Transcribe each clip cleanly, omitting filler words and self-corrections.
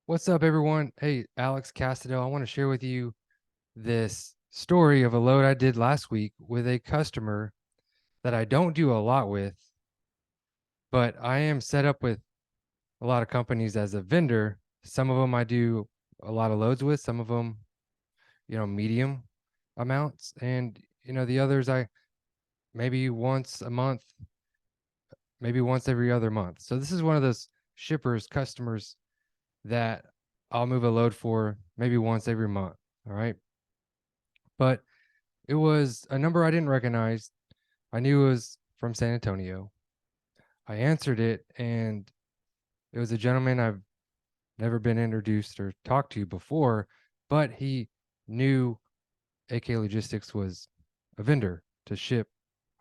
What's up, everyone? Hey, Alex Castido. I want to share with you this story of a load I did last week with a customer that I don't do a lot with, but I am set up with a lot of companies as a vendor. Some of them I do a lot of loads with, some of them, medium amounts. And, the others I maybe once a month, maybe once every other month. So this is one of those shippers, customers that I'll move a load for maybe once every month. All right. But it was a number I didn't recognize. I knew it was from San Antonio. I answered it, and it was a gentleman I've never been introduced or talked to before, but he knew AK Logistics was a vendor to ship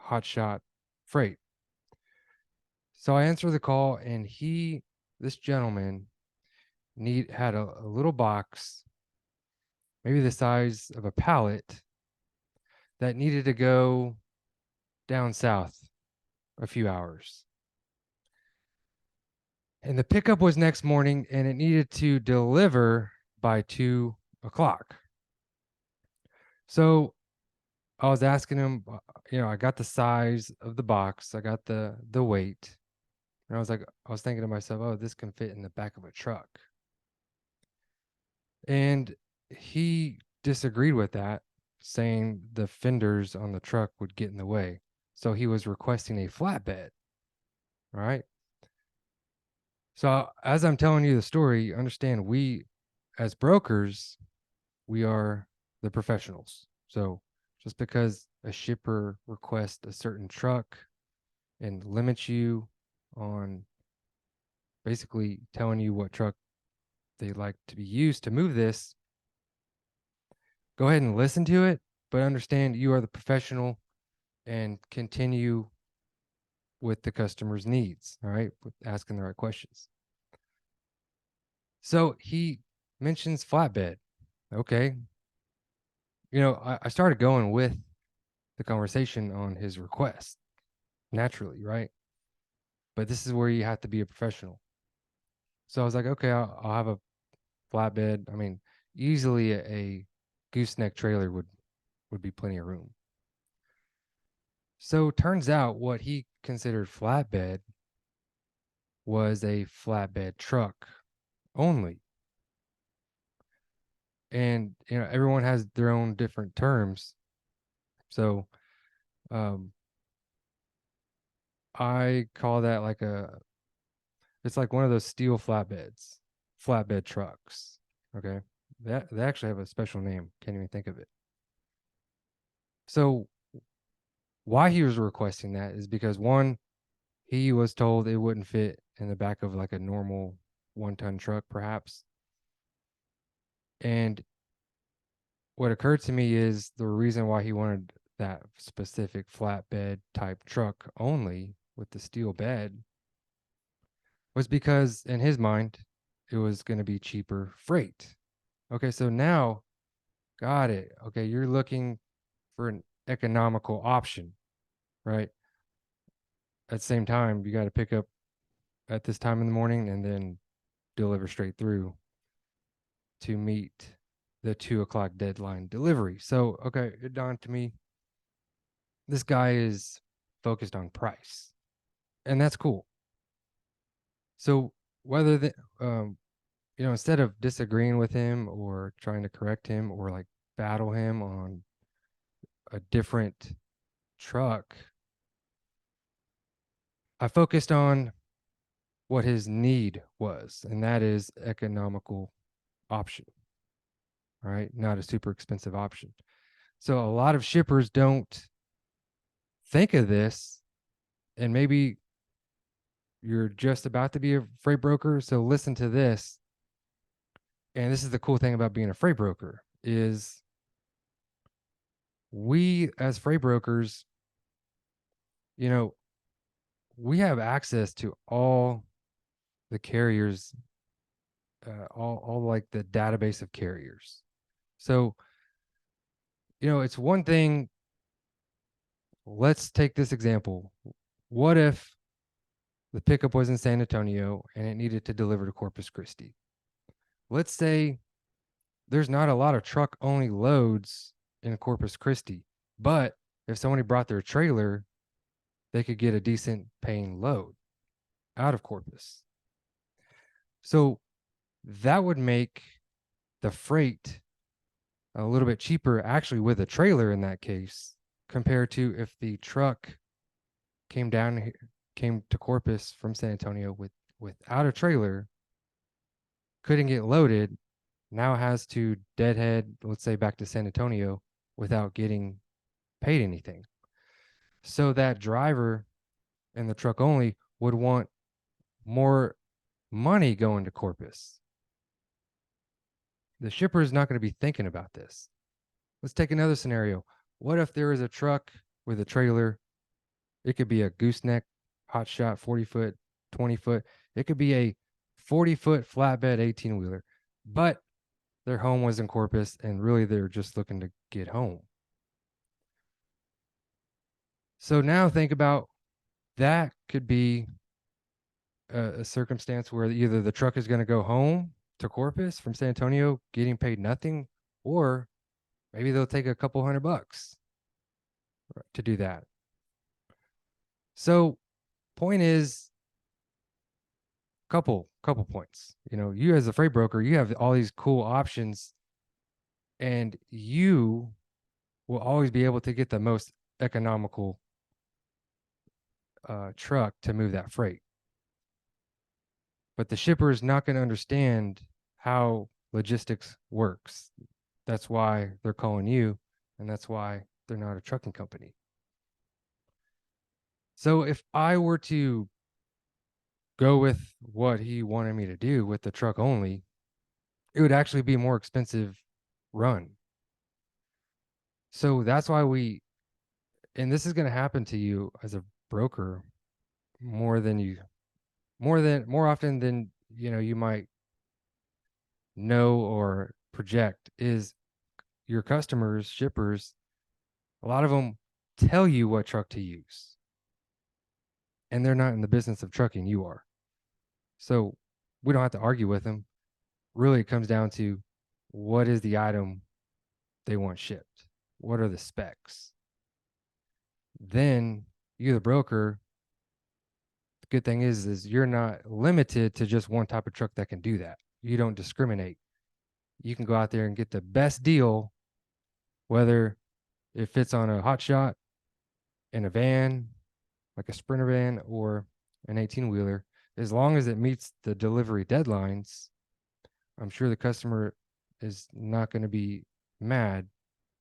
Hotshot freight. So I answered the call, and this gentleman, had a little box, maybe the size of a pallet, that needed to go down south a few hours. And the pickup was next morning, and it needed to deliver by 2 o'clock. So I was asking him, I got the size of the box, I got the weight, and I was thinking to myself, oh, this can fit in the back of a truck. And he disagreed with that, saying the fenders on the truck would get in the way. So he was requesting a flatbed. All right. So as I'm telling you the story, understand we as brokers, we are the professionals. So just because a shipper requests a certain truck and limits you on basically telling you what truck they like to be used to move this, go ahead and listen to it, but understand you are the professional and continue with the customer's needs, all right, with asking the right questions. So he mentions flatbed. Okay. I started going with the conversation on his request naturally, right? But this is where you have to be a professional. So I was like, okay, I'll have a flatbed. I mean, easily a gooseneck trailer would be plenty of room. So turns out what he considered flatbed was a flatbed truck only. And everyone has their own different terms. So um, I call that it's like one of those steel flatbed trucks. Okay. They actually have a special name. Can't even think of it. So why he was requesting that is because one, he was told it wouldn't fit in the back of like a normal 1-ton truck, perhaps. And what occurred to me is the reason why he wanted that specific flatbed type truck only with the steel bed was because in his mind it was going to be cheaper freight. Okay, so now got it. Okay, you're looking for an economical option, right? At the same time, you got to pick up at this time in the morning and then deliver straight through to meet the 2 o'clock deadline delivery. So, okay, it dawned to me this guy is focused on price, and that's cool. So, whether the, instead of disagreeing with him or trying to correct him or like battle him on a different truck, I focused on what his need was, and that is economical option, right? Not a super expensive option. So a lot of shippers don't think of this, and maybe you're just about to be a freight broker. So listen to this. And this is the cool thing about being a freight broker is we as freight brokers, you know, we have access to all the carriers, all like the database of carriers. So, it's one thing. Let's take this example. What if the pickup was in San Antonio and it needed to deliver to Corpus Christi? let's say there's not a lot of truck only loads in Corpus Christi, but if somebody brought their trailer, they could get a decent paying load out of Corpus. So that would make the freight a little bit cheaper, actually, with a trailer in that case, compared to if the truck came down here, came to Corpus from San Antonio without a trailer, couldn't get loaded, now has to deadhead, let's say, back to San Antonio without getting paid anything. So that driver and the truck only would want more money going to Corpus. The shipper is not going to be thinking about this. Let's take another scenario. What if there is a truck with a trailer? It could be a gooseneck, Hotshot 40-foot, 20-foot. It could be a 40-foot flatbed 18-wheeler. But their home was in Corpus, and really they're just looking to get home. So now think about that could be a circumstance where either the truck is going to go home to Corpus from San Antonio getting paid nothing, or maybe they'll take a couple $100 to do that. So point is, couple points. You as a freight broker, you have all these cool options, and you will always be able to get the most economical truck to move that freight. But the shipper is not going to understand how logistics works. That's why they're calling you, and that's why they're not a trucking company. So if I were to go with what he wanted me to do with the truck only, it would actually be a more expensive run. So that's why and this is going to happen to you as a broker more often than you might know or project, is your customers, shippers, a lot of them tell you what truck to use, and they're not in the business of trucking, you are. So we don't have to argue with them. Really, it comes down to what is the item they want shipped? What are the specs? Then you, the broker, the good thing is you're not limited to just one type of truck that can do that. You don't discriminate. You can go out there and get the best deal, whether it fits on a Hotshot, in a van, like a Sprinter van, or an 18-wheeler. As long as it meets the delivery deadlines, I'm sure the customer is not going to be mad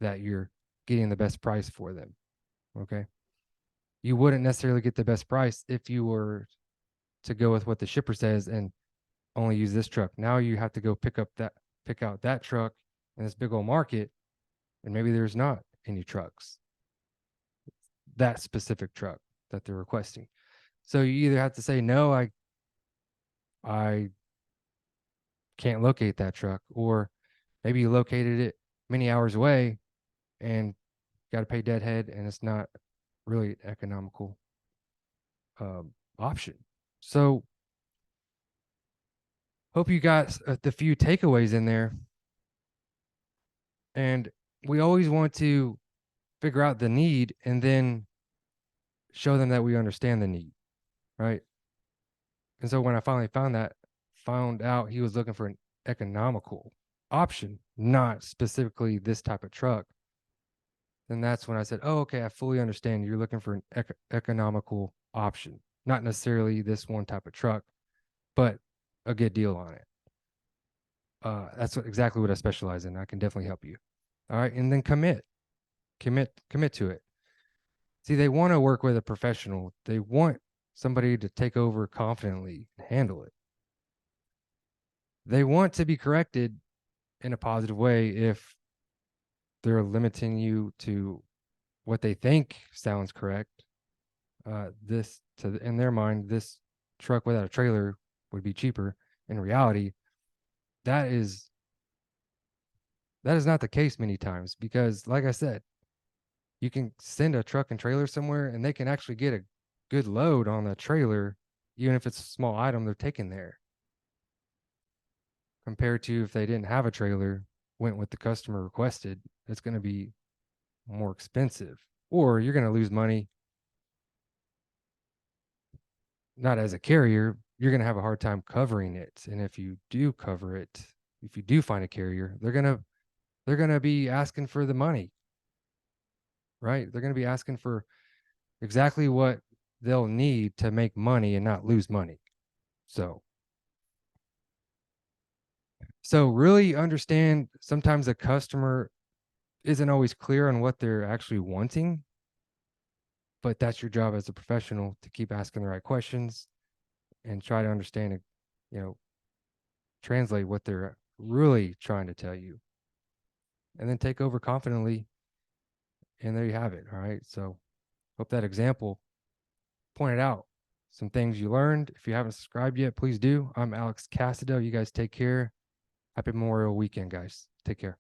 that you're getting the best price for them. Okay. You wouldn't necessarily get the best price if you were to go with what the shipper says and only use this truck. Now you have to go pick out that truck in this big old market, and maybe there's not any trucks, that specific truck that they're requesting. So you either have to say, no, I can't locate that truck, or maybe you located it many hours away and got to pay deadhead, and it's not really an economical option. So hope you got the few takeaways in there. And we always want to figure out the need and then show them that we understand the need, right? And so when I finally found out he was looking for an economical option, not specifically this type of truck, then that's when I said, oh, okay, I fully understand. You're looking for an economical option, not necessarily this one type of truck, but a good deal on it. That's exactly what I specialize in. I can definitely help you. All right. And then commit to it. See, they want to work with a professional. They want somebody to take over confidently and handle it. They want to be corrected in a positive way if they're limiting you to what they think sounds correct. In their mind, this truck without a trailer would be cheaper. In reality, that is not the case many times, because like I said, you can send a truck and trailer somewhere and they can actually get a good load on the trailer, even if it's a small item they're taking there. compared to if they didn't have a trailer, went with the customer requested. It's going to be more expensive, or you're going to lose money. Not as a carrier, you're going to have a hard time covering it. And if you do cover it, if you do find a carrier, they're going to be asking for the money, right? They're going to be asking for exactly what they'll need to make money and not lose money. So really understand, sometimes a customer isn't always clear on what they're actually wanting, but that's your job as a professional to keep asking the right questions and try to understand it, you know, translate what they're really trying to tell you, and then take over confidently. And there you have it. All right. So hope that example pointed out some things you learned. If you haven't subscribed yet, please do. I'm Alex Cassido. You guys take care. Happy Memorial Weekend, guys. Take care.